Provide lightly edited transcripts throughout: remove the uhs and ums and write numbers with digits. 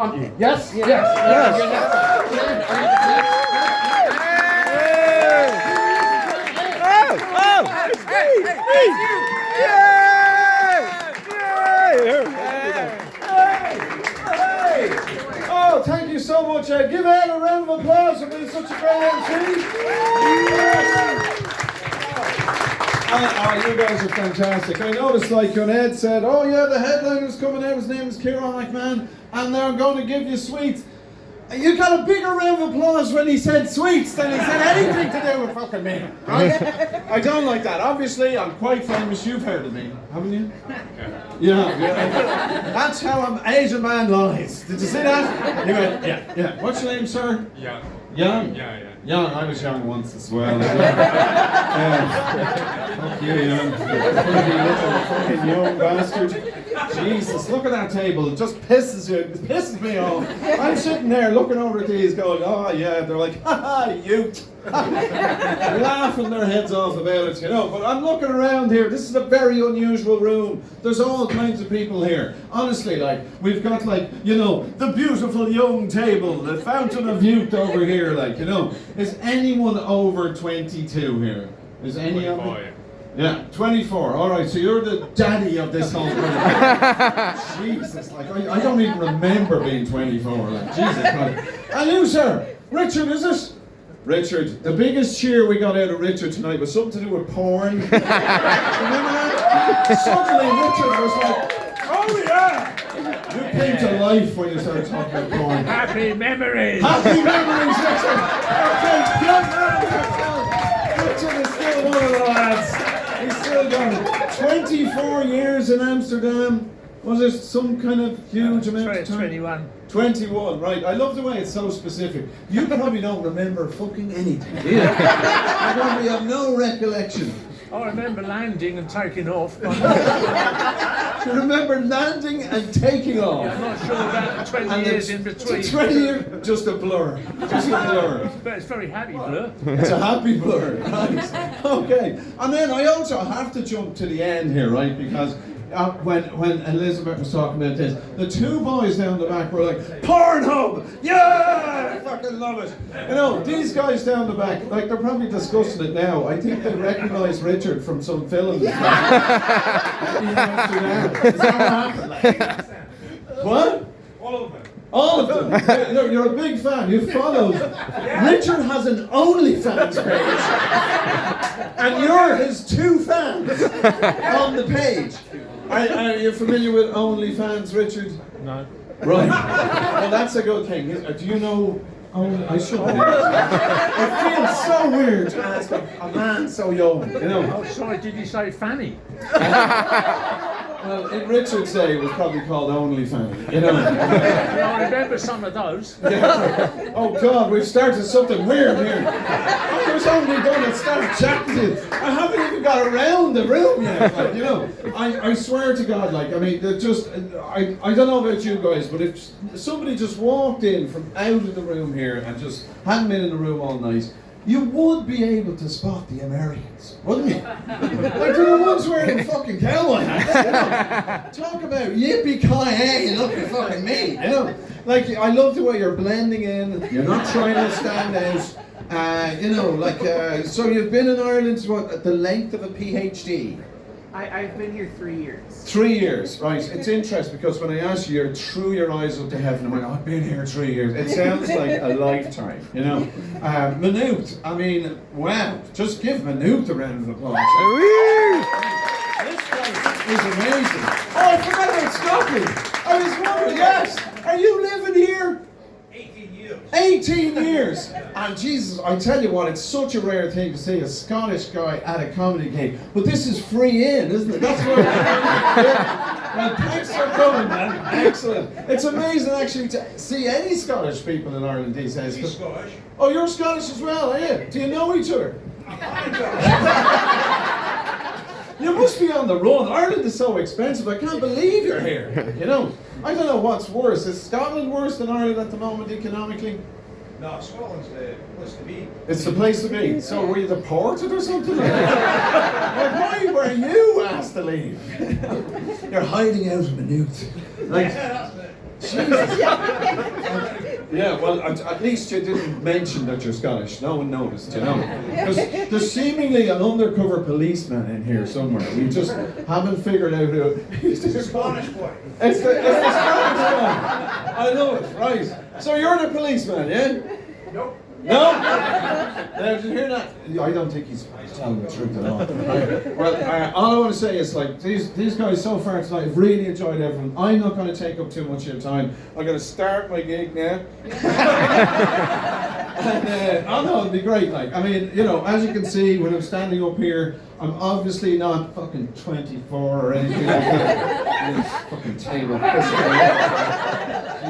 Yes? Yes. Oh, thank you so much. Give Ed a round of applause for being such a great MC. You guys are fantastic. I noticed, like, when Ed said, oh yeah, the headliner's coming out, his name is Ciaran, like, man, and they're going to give you sweets. You got a bigger round of applause when he said sweets than he said anything to do with fucking me. Right? I don't like that. Obviously, I'm quite famous. You've heard of me, haven't you? Yeah. That's how an Asian man lies. Did you see that? He went, yeah. What's your name, sir? Young. Young? Yeah. Young, I was young once as well. Fuck you, young. Fucking young bastard. Jesus, look at that table. It just pisses you. It pisses me off. I'm sitting there looking over at these going, oh yeah. They're like, ha youth. Laughing their heads off about it, you know. But I'm looking around here. This is a very unusual room. There's all kinds of people here. Honestly, like, we've got, like, you know, the beautiful young table, the fountain of youth over here, like, you know. Is anyone over 22 here? Is any of you? Yeah, 24. All right, so you're the daddy of this whole group. Jesus, like, I don't even remember being 24. Like, Jesus Christ. And you, sir? Richard, is it? Richard, the biggest cheer we got out of Richard tonight was something to do with porn. Remember that? Suddenly Richard was like, oh yeah! You came to life when you started talking about porn. Happy memories! Happy memories, Richard! Okay, good man. Richard is still one of the lads. He's still going. 24 years in Amsterdam. Was there some kind of huge amount of time? 21. 21, right. I love the way it's so specific. You probably don't remember fucking anything, do you? You probably have no recollection. I remember landing and taking off. You remember landing and taking off? I'm not sure about the 20 years in between. 20 years, just a blur. Just a blur. But it's very happy blur. It's a happy blur, right? Okay. And then I also have to jump to the end here, right? Because when Elizabeth was talking about this, the two boys down the back were like, Pornhub! Yeah! I fucking love it. You know, these guys down the back, like, they're probably discussing it now. I think they recognise Richard from some films. Is that what happened? What? All of them. All of them. You're a big fan. You followed. Richard has an OnlyFans page, and you're his two fans on the page. Are you familiar with OnlyFans, Richard? No. Right. Well, that's a good thing. Do you know? I should be. It feels so weird to ask a man so young. You know. Oh, sorry. Did you say Fanny? Well, in Richard's day, it was probably called OnlyFans, you know. Well, I remember some of those. Yeah. Oh God, we've started something weird here. I was only going to start chatting to you. I haven't even got around the room yet. Like, you know, I swear to God, like, I mean, I don't know about you guys, but if somebody just walked in from out of the room here and just hadn't been in the room all night, you would be able to spot the Americans, wouldn't you? Like, they're the ones wearing the fucking cowboy hats, you know? Talk about yippee-ki-yay, look at fucking me, you know? Like, I love the way you're blending in, you're not trying to stand out, you know, like, so you've been in Ireland, what, the length of a PhD? I've been here 3 years. 3 years, right. It's interesting because when I asked you, you threw your eyes up to heaven and went, I've been here 3 years. It sounds like a lifetime, you know. Maynooth, I mean, wow. Just give Maynooth a round of applause. This place is amazing. Oh, I forgot about Scotland. I was wondering, yes. Are you living here? 18 years! And Jesus, I tell you what, it's such a rare thing to see a Scottish guy at a comedy gig. But this is free in, isn't it? That's what Well, thanks for coming, man. Excellent. It's amazing actually to see any Scottish people in Ireland these days. He's Scottish. Oh, you're Scottish as well, are you? Do you know each other? You must be on the run. Ireland is so expensive. I can't believe you're here. You know, I don't know what's worse. Is Scotland worse than Ireland at the moment economically? No, Scotland's the place to be. It's the place to be. So were you deported or something? Like why were you asked to leave? You're hiding out in Maynooth. Like, Yeah, that's it. Jesus. Yeah, well, at least you didn't mention that you're Scottish. No one noticed, you know. Because there's seemingly an undercover policeman in here somewhere. We just haven't figured out who. It's the Spanish boy. It's the Spanish one. I know it, right. So you're the policeman, yeah? Nope. No? Now, did you hear that? I don't think he's telling the truth at all. Right. Well, all I want to say is, like, these guys so far tonight have really enjoyed everyone. I'm not going to take up too much of your time. I'm going to start my gig now. And, oh no, it'd be great. Like, I mean, you know, as you can see, when I'm standing up here, I'm obviously not fucking 24 or anything like that. This fucking table.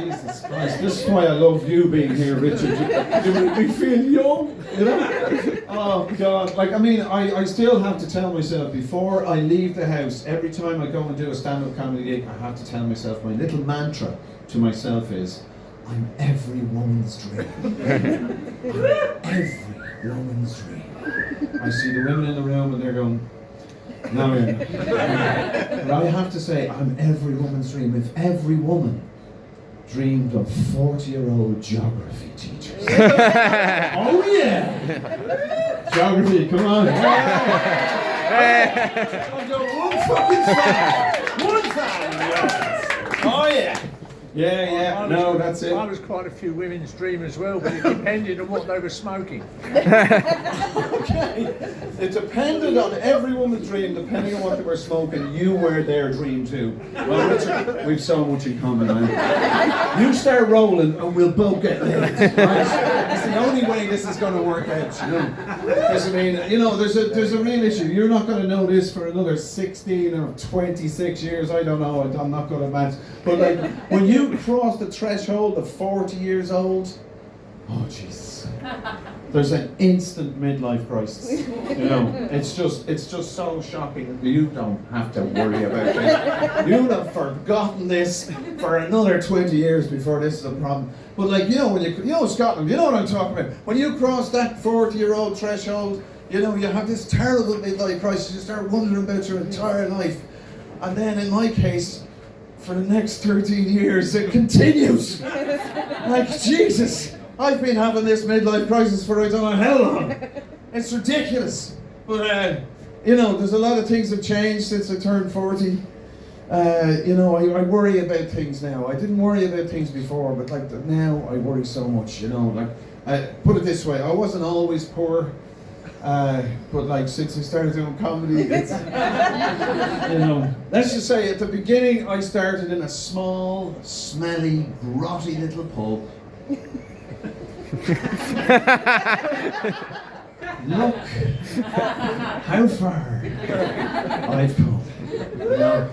Jesus Christ, this is why I love you being here, Richard. You make me feel young, you know? Oh God, like, I mean, I still have to tell myself, before I leave the house, every time I go and do a stand-up comedy gig, I have to tell myself, my little mantra to myself is, I'm every woman's dream. Every woman's dream. I see the women in the room and they're going, no, you're not. But I have to say, I'm every woman's dream. If every woman dreamed of 40-year-old geography teachers. Oh yeah! Geography, come on. I've got one fucking fan. One fan. Oh yeah. Yeah, no, that's it. I was quite a few women's dream as well, but it depended on what they were smoking. Okay. It depended on every woman's dream, depending on what they were smoking. You were their dream too. Well, Richard, we've so much in common, man. You start rolling and we'll both get laid. Right? It's the only way this is going to work out, you know. Because, I mean, you know, there's a real issue. You're not going to know this for another 16 or 26 years. I don't know. I'm not good at maths. But, like, when you cross the threshold of 40 years old, oh Jesus, there's an instant midlife crisis. You know, it's just so shocking. You don't have to worry about it. You'd have forgotten this for another 20 years before this is a problem. But, like, you know, when you know Scotland, you know what I'm talking about. When you cross that 40-year-old threshold, you know, you have this terrible midlife crisis. You start wondering about your entire life, and then in my case, for the next 13 years, it continues. Like, Jesus, I've been having this midlife crisis for I don't know how long. It's ridiculous. But, you know, there's a lot of things have changed since I turned 40. You know, I worry about things now. I didn't worry about things before, but, like, now I worry so much, you know. Like, put it this way, I wasn't always poor. But, like, since I started doing comedy, it's, you know, let's just say at the beginning I started in a small, smelly, grotty little pub. Look how far I've come. You know,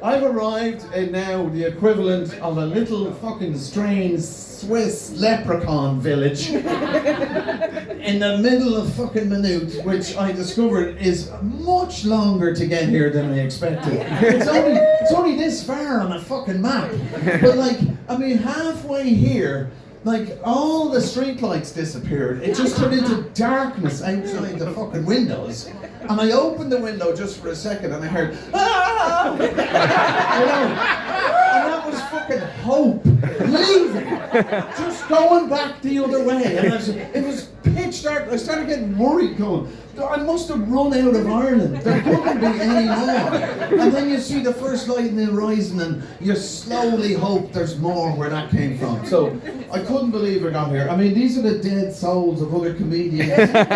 I've arrived in now the equivalent of a little fucking strange Swiss leprechaun village in the middle of fucking Maynooth, which I discovered is much longer to get here than I expected. It's only this far on a fucking map. But, like, I mean, halfway here, like, all the streetlights disappeared. It just turned into darkness outside the fucking windows. And I opened the window just for a second and I heard, ah! You know, and that was fucking hope leaving, just going back the other way. And it was pitch dark. I started getting worried, going, I must have run out of Ireland. There couldn't be any more. And then you see the first light in the horizon and you slowly hope there's more where that came from. So I couldn't believe I got here. I mean, these are the dead souls of other comedians that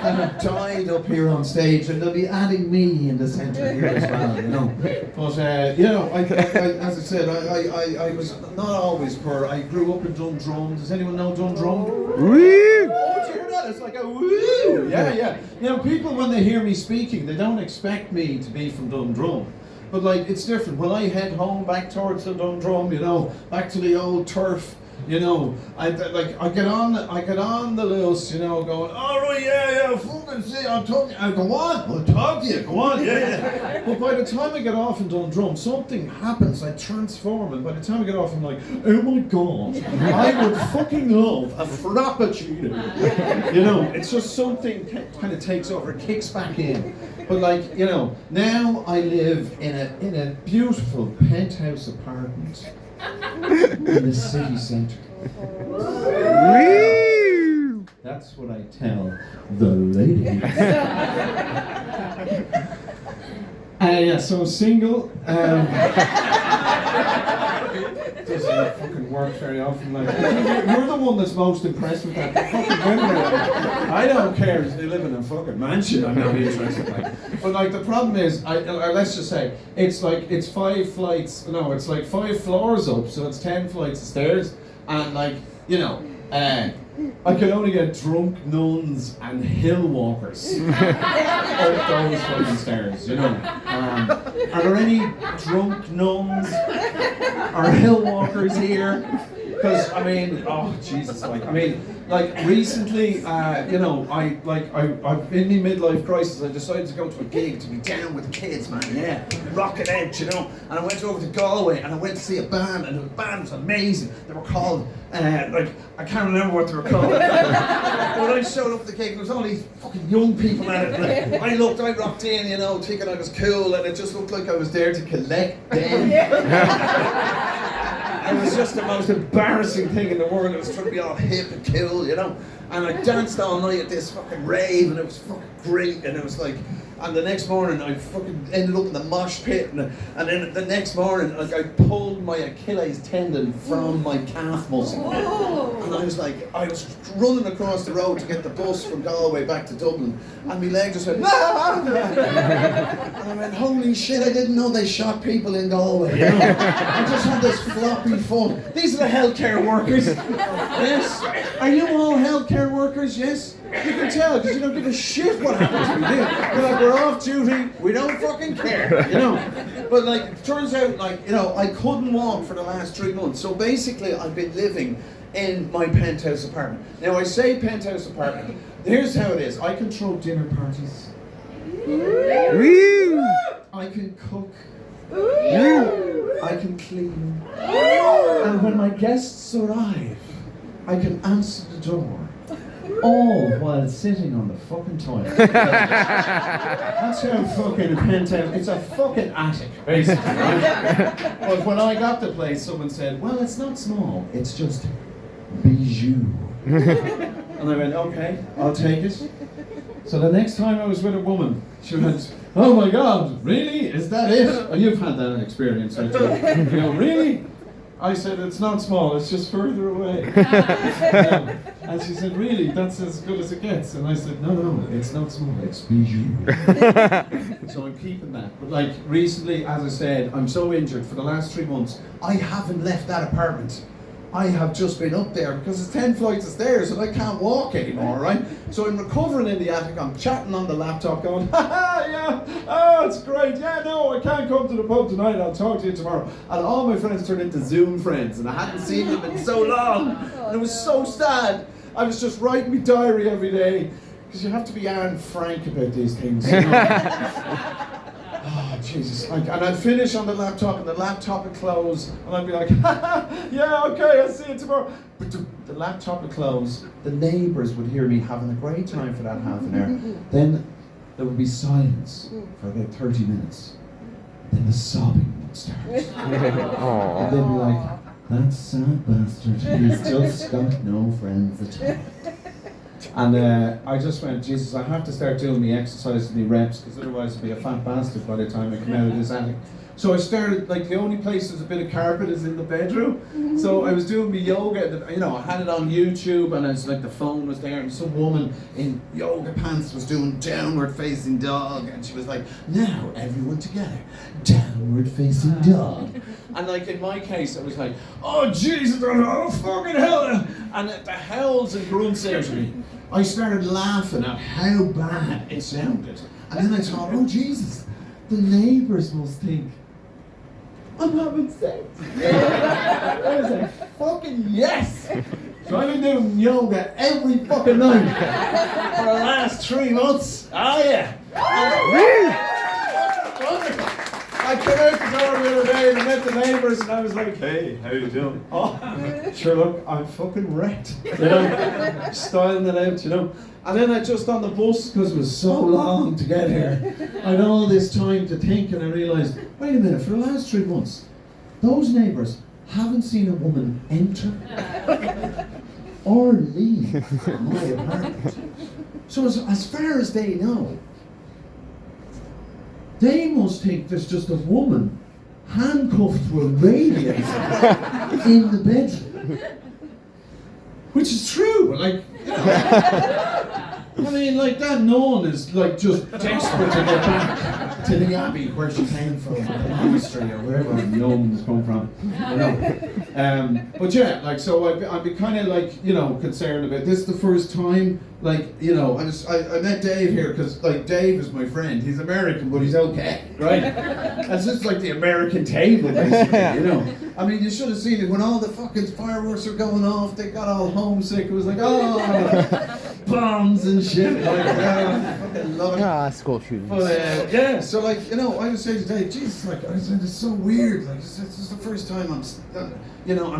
have died up here on stage, and they'll be adding me in the centre here as well, you know. But, you know, as I said, I was not always poor. I grew up in Dundrum. Does anyone know Dundrum? Woo! Oh, did you hear that? It's like a woo! Yeah. You know, people, when they hear me speaking, they don't expect me to be from Dundrum. But, like, it's different. When I head home back towards the Dundrum, you know, back to the old turf, you know, I get on the loose, you know, going, all right, yeah, fucking see, I'll talk to you. I go on, I'll talk to you, go on, yeah. But by the time I get off in Dundrum, something happens, I transform, and by the time I get off, I'm like, oh my God, I would fucking love a frappuccino. You know, it's just something kind of takes over, kicks back in. But, like, you know, now I live in a beautiful penthouse apartment in the city centre. That's what I tell the ladies. Yeah, so single. Doesn't fucking work very often. Like, you're the one that's most impressed with that. The fucking women are, I don't care if they live in a fucking mansion. I'm not interested. Like, but like the problem is, let's just say it's like it's 5 flights. No, it's like 5 floors up, so it's 10 flights of stairs, and like you know. I can only get drunk nuns and hill walkers up those fucking stairs, you know. Are there any drunk nuns or hill walkers here? Because I mean, oh Jesus! Like recently, you know, I'm in my midlife crisis. I decided to go to a gig to be down with the kids, man. Yeah, rock it out, you know. And I went over to Galway and I went to see a band, and the band was amazing. They were called, like I can't remember what they were called. But when I showed up at the gig, there was all these fucking young people at it. Like, I rocked in, you know, thinking I was cool, and it just looked like I was there to collect them. It was just the most embarrassing thing in the world. It was trying to be all hip and cool, you know. And I danced all night at this fucking rave, and it was fucking great. And it was like, and the next morning I fucking ended up in the mosh pit, and then the next morning like I pulled my Achilles tendon from my calf muscle. And I was running across the road to get the bus from Galway back to Dublin, and my leg just went, ah! And I went, holy shit, I didn't know they shot people in Galway, you know? I just had this floppy foot. These are the healthcare workers. Yes. Are you all healthcare workers? Yes. You can tell, because you don't give a shit what happens to you. You're like, we're off duty, we don't fucking care, you know. But like, it turns out, like, you know, I couldn't walk for the last 3 months. So basically, I've been living in my penthouse apartment. Now, I say penthouse apartment. Here's how it is. I can throw dinner parties. I can cook. I can clean. And when my guests arrive, I can answer the door. All while sitting on the fucking toilet. That's how fucking a penthouse. It's a fucking attic, basically, right? But when I got the place, someone said, well, it's not small, it's just bijou. And I went, okay, I'll take it. So the next time I was with a woman, she went, oh my God, really? Is that it? Oh, you've had that experience, right? You know, really? I said, it's not small, it's just further away. And she said, really? That's as good as it gets? And I said, no, it's not small, it's bijou. So I'm keeping that. But like recently, as I said, I'm so injured for the last 3 months, I haven't left that apartment. I have just been up there because it's 10 flights of stairs and I can't walk anymore, right? So I'm recovering in the attic, I'm chatting on the laptop going, yeah, oh, it's great, yeah, no, I can't come to the pub tonight, I'll talk to you tomorrow. And all my friends turned into Zoom friends and I hadn't seen them in so long. And it was so sad. I was just writing my diary every day because you have to be Anne Frank about these things, you know? Oh, Jesus. And I'd finish on the laptop and the laptop would close and I'd be like, yeah, okay, I'll see you tomorrow. But the laptop would close, the neighbours would hear me having a great time for that half an hour. Then there would be silence for about 30 minutes. Then the sobbing would start. And they'd be like, that sad bastard, he's just got no friends at all. And I just went, Jesus, I have to start doing the exercise and the reps because otherwise I'll be a fat bastard by the time I come out of this attic. So I started, like the only place there's a bit of carpet is in the bedroom. So I was doing my yoga, you know, I had it on YouTube and it's like the phone was there and some woman in yoga pants was doing downward facing dog and she was like, now everyone together, downward facing dog. And like in my case I was like, oh Jesus, oh fucking hell. And the howls and grunts out of me, I started laughing at how bad it sounded. And then I thought, oh Jesus, the neighbours must think I'm having sex. I was like, fucking yes! So I've been doing yoga every fucking night for the last 3 months. Oh yeah! Wonderful! I came out the door the other day and I met the neighbours and I was like, hey, how you doing? Oh, sure, look, I'm fucking wrecked. You know, styling it out, you know. And then I just on the bus, because it was so long to get here, I had all this time to think and I realised, wait a minute, for the last 3 months, those neighbours haven't seen a woman enter or leave my apartment. So as far as they know, they must think there's just a woman handcuffed to a radiator in the bedroom. Which is true, like, you know. I mean, like, that nun is, like, just desperate to get back to the abbey where she came from, or the monastery, or wherever nuns come from, you know. But yeah, like, so I'd be kind of, like, you know, concerned about this. The first time, like, you know, I met Dave here because, like, Dave is my friend. He's American, but he's okay, right? It's just like the American table, basically, you know. I mean, you should have seen it when all the fucking fireworks were going off. They got all homesick. It was like, oh, bombs and shit. Like, I fucking love it. Ah, school shootings. But yeah, so like, you know, I would say to Dave, Jesus, like, I said, it's so weird. Like, this is the first time I'm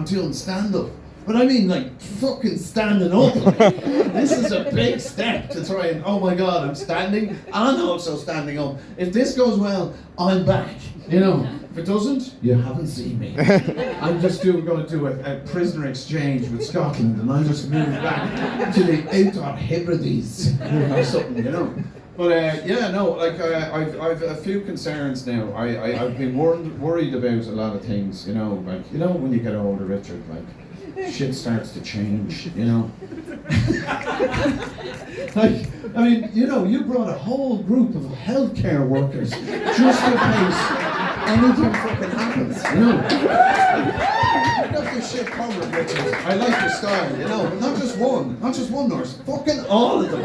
doing stand-up. But I mean, like, fucking standing up. This is a big step to try and, oh my God, I'm standing and also standing up. If this goes well, I'm back, you know. If it doesn't, you haven't seen me. I'm just going to do a prisoner exchange with Scotland, and I'll just move back to the Outer Hebrides or something, you know. But yeah, no, like I've a few concerns now. I've been worried about a lot of things, you know. Like, you know, when you get older, Richard, like, shit starts to change, you know. Like, I mean, you know, you brought a whole group of healthcare workers just in case anything fucking happens, you know. You got this shit covered, Richard. I like your style, you know. But not just one nurse, fucking all of them.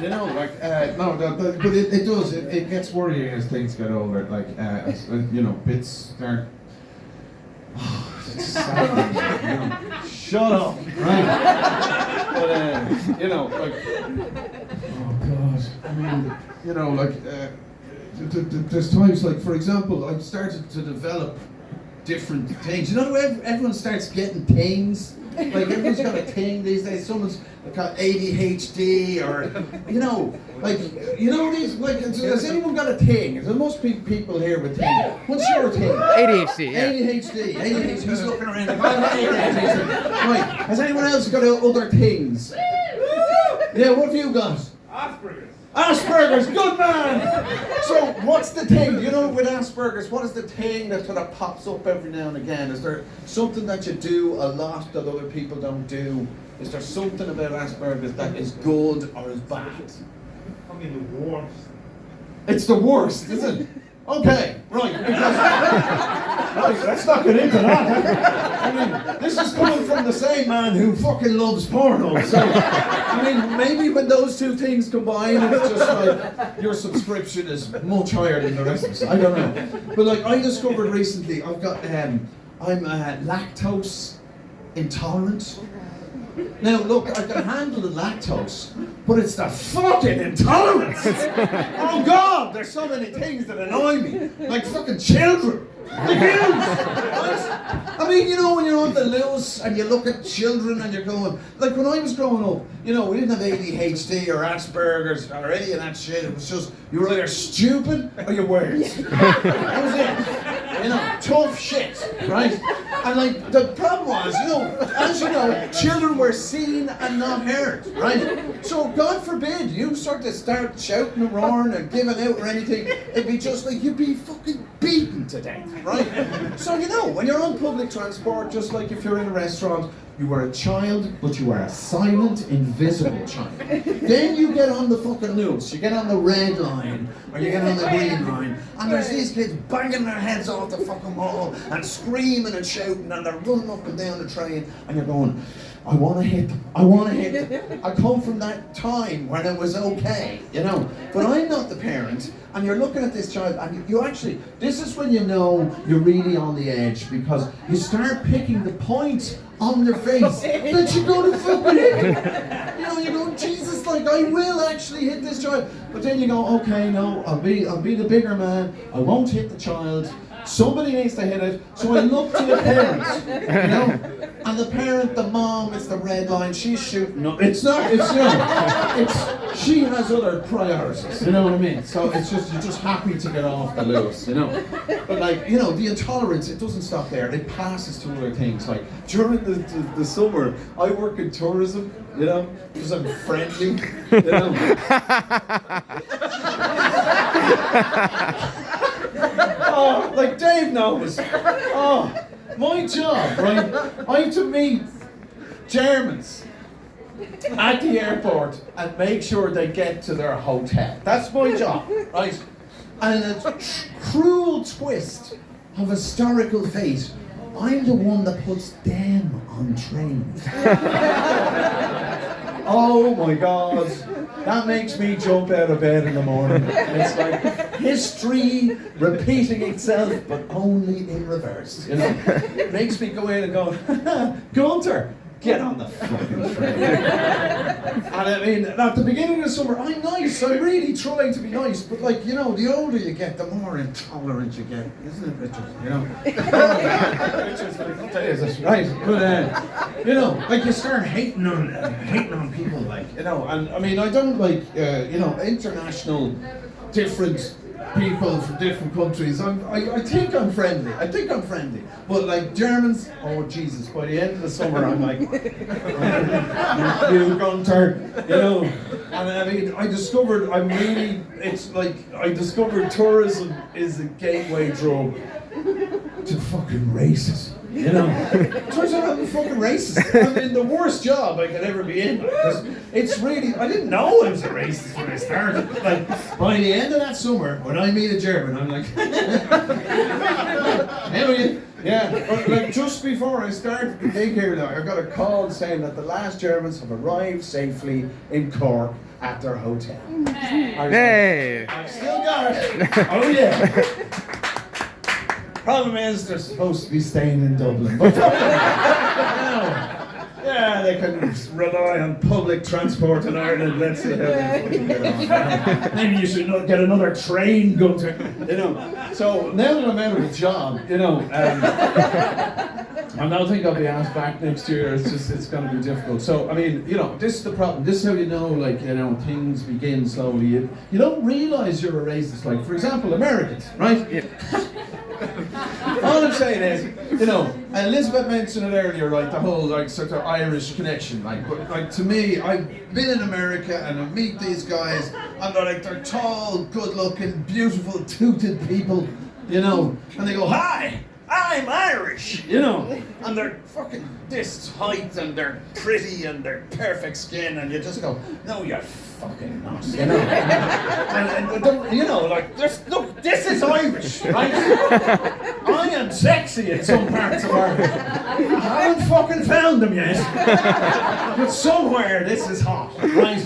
You know, like, but it does. It gets worrying as things get older. Like, you know, bits start. It's sad, you know. Shut up, right? But you know, like, oh God, I mean, you know, like, there's times, like, for example, I've started to develop different things. You know, everyone starts getting things. Like, everyone's got a thing these days. Someone's got ADHD, or, you know, like, you know, these, like, has anyone got a thing? There must be people here with things. What's your thing? ADHD, yeah. ADHD. Who's looking around? Like, I have ADHD. Right. Has anyone else got other things? Yeah, what have you got? Asperger's, good man! So, what's the thing? You know, with Asperger's, what is the thing that sort of pops up every now and again? Is there something that you do a lot that other people don't do? Is there something about Asperger's that is good or is bad? I mean, the worst. It's the worst, is it? Okay, right, because... Right, let's not get into that. I mean, this is coming from the same man who fucking loves porno, so... I mean, maybe when those two things combine, it's just like, your subscription is much higher than the rest of us. I don't know. But like, I discovered recently, I'm lactose intolerant. Now look, I can handle the lactose, but it's the fucking intolerance! Oh God, there's so many things that annoy me. Like fucking children. The views! I mean, you know, when you're on the loose and you look at children and you're going, like when I was growing up, you know, we didn't have ADHD or Asperger's or any of that shit. It was just, you were either stupid or you weren't. That was it. You know, tough shit, right? And like, the problem was, you know, as you know, children were seen and not heard, right? So God forbid you start shouting and roaring and giving out or anything, it'd be just like, you'd be fucking beaten to death, right? So, you know, when you're on public transport, just like if you're in a restaurant, you were a child, but you were a silent, invisible child. Then you get on the fucking loose, you get on the red line, or you get on the green line, and there's these kids banging their heads off the fucking wall, and screaming and shouting, and they're running up and down the train, and you're going, I want to hit them. I want to hit them. I come from that time when it was okay, you know. But I'm not the parent, and you're looking at this child, and you actually, this is when you know you're really on the edge, because you start picking the point on their face that you're going to fucking hit them. You know, you go, Jesus, like, I will actually hit this child. But then you go, okay, no, I'll be the bigger man. I won't hit the child. Somebody needs to hit it, so I look to the parents, you know. And the parent, the mom, it's the red line, she's shooting. No, it's not, she has other priorities, you know what I mean? So it's just, you're just happy to get off the loose, you know? But like, you know, the intolerance, it doesn't stop there, it passes to other things. Like, during the summer, I work in tourism, you know, because I'm friendly, you know? Oh, like Dave knows. Oh, my job, right? I have to meet Germans at the airport and make sure they get to their hotel. That's my job, right? And a cruel twist of historical fate, I'm the one that puts them on trains. Oh my God, that makes me jump out of bed in the morning. It's like history repeating itself, but only in reverse, you know? It makes me go in and go, Gunther, get on the fucking train. And I mean, at the beginning of the summer, I'm nice, I really try to be nice, but like, you know, the older you get, the more intolerant you get, isn't it, Richard? You know? Richard's like, what day is this, right? But, you know, like you start hating on people, like, you know, and I mean, I don't like, you know, international, different people from different countries. I think I'm friendly. But like Germans, oh Jesus! By the end of the summer, I'm like, you Gunter, you know. And I mean, I discovered tourism is a gateway drug to fucking racism. You know, turns out I'm a fucking racist. I'm in the worst job I could ever be in, because it's really, I didn't know I was a racist when I started. Like, by the end of that summer, when I meet a German, I'm like, how are you? Yeah, but like just before I started the gig here now, I got a call saying that the last Germans have arrived safely in Cork at their hotel. Hey! I've still got it. Oh yeah. Problem is, they're supposed to be staying in Dublin. But, yeah, they can rely on public transport in Ireland. Let's see how they fucking get on. Maybe you should not get another train, Gunter. You know. So now that I'm out of the job, you know, I don't think I'll be asked back next year. It's going to be difficult. So I mean, you know, this is the problem. This is how you know, like, you know, things begin slowly. You don't realise you're a racist. Like, for example, Americans, right? Yeah. All I'm saying is, you know, Elizabeth mentioned it earlier, like the whole like sort of Irish connection. Like, but like to me, I've been in America and I meet these guys, and they're tall, good-looking, beautiful, tooted people, you know, and they go, "Hi, I'm Irish," you know, and they're fucking this height and they're pretty and they're perfect skin, and you just go, "No, you're fucking not," you know. and you know, like, look, this is Irish, right? I am sexy in some parts of Ireland. I haven't fucking found them yet, but somewhere this is hot, right?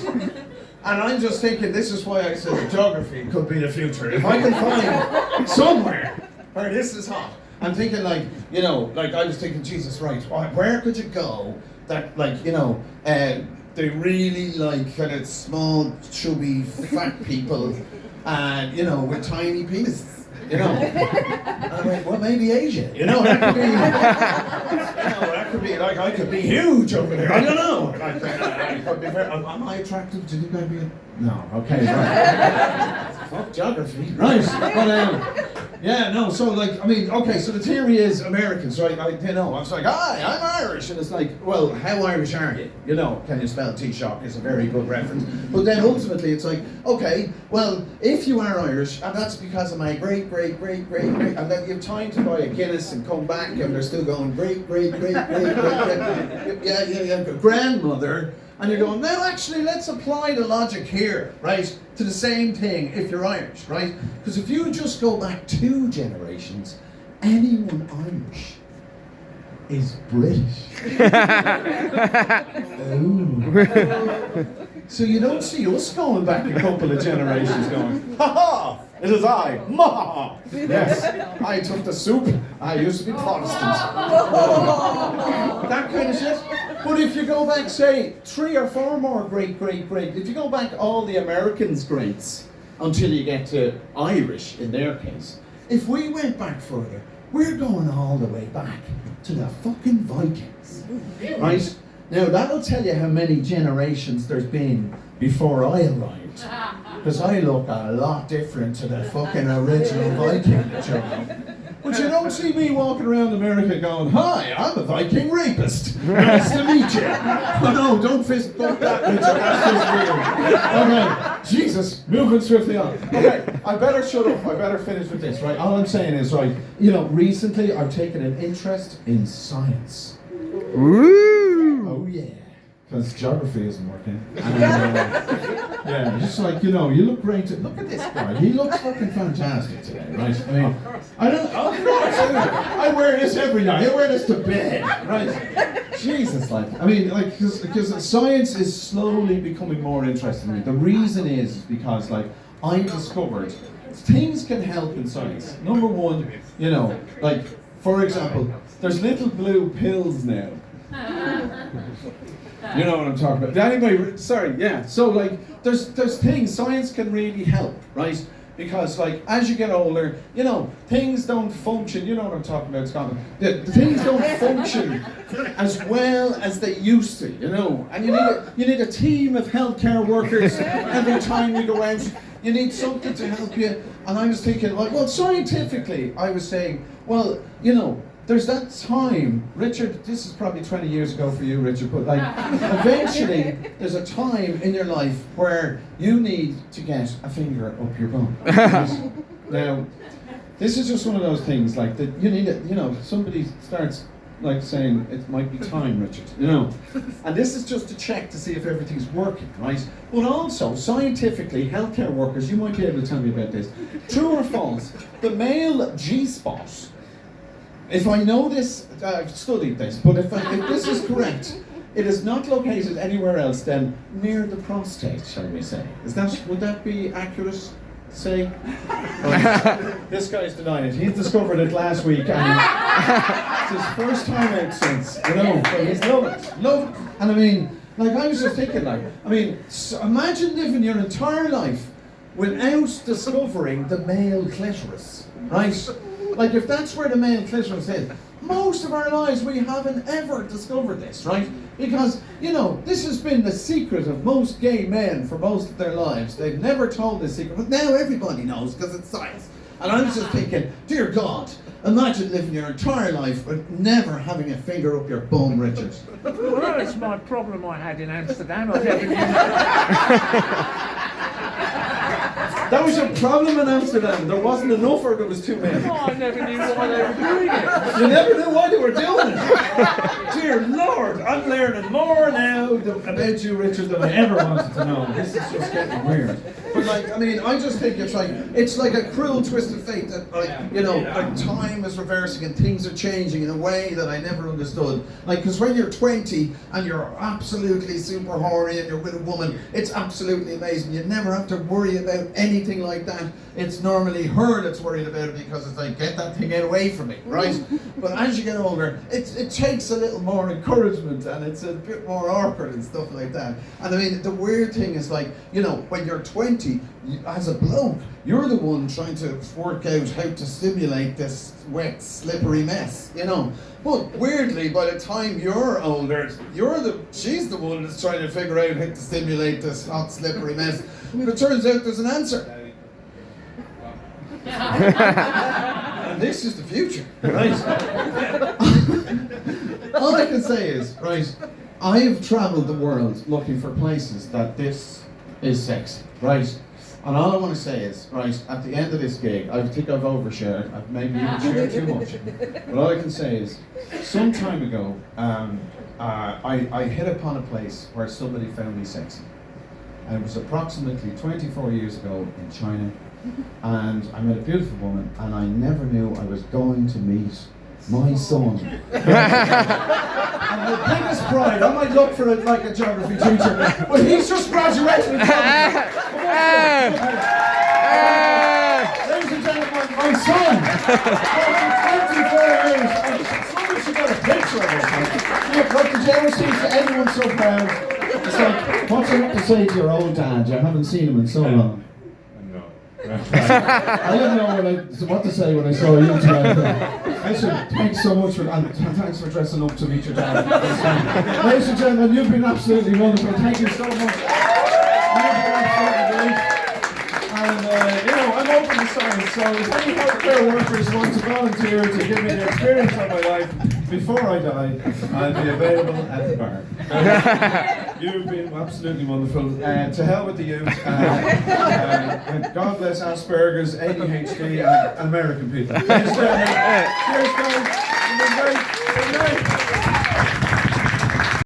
And I'm just thinking, this is why I said geography could be the future. If I can find somewhere where this is hot. I'm thinking, like, you know, like I was thinking, Jesus, right, where could you go that, like, you know, they really like kind of small, chubby, fat people, and, you know, with tiny penises, you know. And I'm like, well, maybe Asia, you know, that could be, like, I could be huge over there, I don't know. Like, I could be am I attractive? Do you think I'd be no, okay, right. Fuck geography, right, but, yeah, no, so like, I mean, okay, so the theory is Americans, right? I was like, hi, I'm Irish. And it's like, well, how Irish are you? You know, can you spell Taoiseach is a very good reference. But then ultimately it's like, okay, well, if you are Irish, and that's because of my great, and then you have time to buy a Guinness and come back and they're still going great, yeah, grandmother. And you're going, now actually let's apply the logic here, right, to the same thing if you're Irish, right? Because if you just go back 2 generations, anyone Irish is British. Oh. So you don't see us going back a couple of generations going, ha ha, it is I, ma. Yes, I took the soup, I used to be Protestant. That kind of shit. But if you go back, say, 3 or 4 more great, if you go back all the Americans' greats until you get to Irish in their case, if we went back further, we're going all the way back to the fucking Vikings. right? Now that'll tell you how many generations there's been before I arrived. Because I look a lot different to the fucking original Viking that you know. But you don't see me walking around America going, "Hi, I'm a Viking rapist. Nice to meet you." Oh, no, don't fist bump that, Richard. That's just weird. Okay, Jesus, moving swiftly on. Okay, I better shut up. I better finish with this, right? All I'm saying is, right, you know, recently I've taken an interest in science. Woo! Oh, yeah. Because geography isn't working. And, yeah, just like, you know, you look great. Look at this guy. He looks fucking fantastic today, right? I mean, I don't, of course, I wear this every night. I wear this to bed, right? Jesus, like, I mean, like, because science is slowly becoming more interesting to me. The reason is because, like, I discovered things can help in science. Number one, you know, like, for example, there's little blue pills now. You know what I'm talking about. Anyway, sorry, yeah. So like, there's things, science can really help, right? Because like, as you get older, you know, things don't function, you know what I'm talking about, Scotland. The things don't function as well as they used to, you know. And you need a team of healthcare workers every time you go out. You need something to help you. And I was thinking, like, well, scientifically, I was saying, well, you know, there's that time, Richard, this is probably 20 years ago for you, Richard, but like, eventually, there's a time in your life where you need to get a finger up your bum. Now, this is just one of those things, like, that you need it, you know, somebody starts, like, saying, it might be time, Richard, you know. And this is just to check to see if everything's working, right? But also, scientifically, healthcare workers, you might be able to tell me about this. True or false, the male G-spot, if I know this, I've studied this, but if this is correct, it is not located anywhere else than near the prostate, shall we say. Would that be accurate? Say? This guy's denying it. He discovered it last week, and it's his first time out since, you know, but he's loved it. And I mean, like, I was just thinking, like, I mean, imagine living your entire life without discovering the male clitoris, right? Like, if that's where the male clitoris is, most of our lives we haven't ever discovered this, right? Because, you know, this has been the secret of most gay men for most of their lives. They've never told this secret, but now everybody knows because it's science. And I was just thinking, dear God, imagine living your entire life with never having a finger up your bum, Richard. Well, that's my problem I had in Amsterdam. I never knew. That was your problem in Amsterdam. There wasn't enough, or there was too many. Oh, I never knew why they were doing it. You never knew why they were doing it. Dear Lord, I'm learning more now about you, Richard, than I ever wanted to know. This is just getting weird. But like, I mean, I just think it's like a cruel twist of fate that, like, you know, like, time is reversing and things are changing in a way that I never understood. Like, because when you're 20 and you're absolutely super horny and you're with a woman, it's absolutely amazing. You never have to worry about anything like that. It's normally her that's worried about it because it's like, get that thing away from me, right? But as you get older, it takes a little more encouragement and it's a bit more awkward and stuff like that. And I mean, the weird thing is, like, you know, when you're 20, as a bloke, you're the one trying to work out how to stimulate this wet, slippery mess, you know. But weirdly, by the time you're older, she's the one that's trying to figure out how to stimulate this hot, slippery mess. But it turns out there's an answer. And this is the future, right? All I can say is, right, I've travelled the world looking for places that this is sexy, right? And all I want to say is, right, at the end of this gig, I think I've overshared, I've maybe even shared too much. But all I can say is, some time ago, I hit upon a place where somebody found me sexy. And it was approximately 24 years ago in China. And I met a beautiful woman, and I never knew I was going to meet my son. And the biggest pride, I might look for it like a geography teacher, but he's just graduated. Ladies and gentlemen, my son. For 24 years, somebody should get a picture of him. Look, what did you ever see anyone so proud? It's like, what's it have to say to your old dad? You haven't seen him in so long. No. I didn't know what to say when I saw you today. I said, thanks so much and thanks for dressing up to meet your dad. Ladies and gentlemen, you've been absolutely wonderful. Thank you so much. You've been absolutely great. And, I'm open to science, so if any healthcare workers want to volunteer to give me the experience of my life before I die, I'll be available at the bar. You've been absolutely wonderful. To hell with the youth. And God bless Asperger's, ADHD, and American people. Cheers, guys. You've been great. Good night.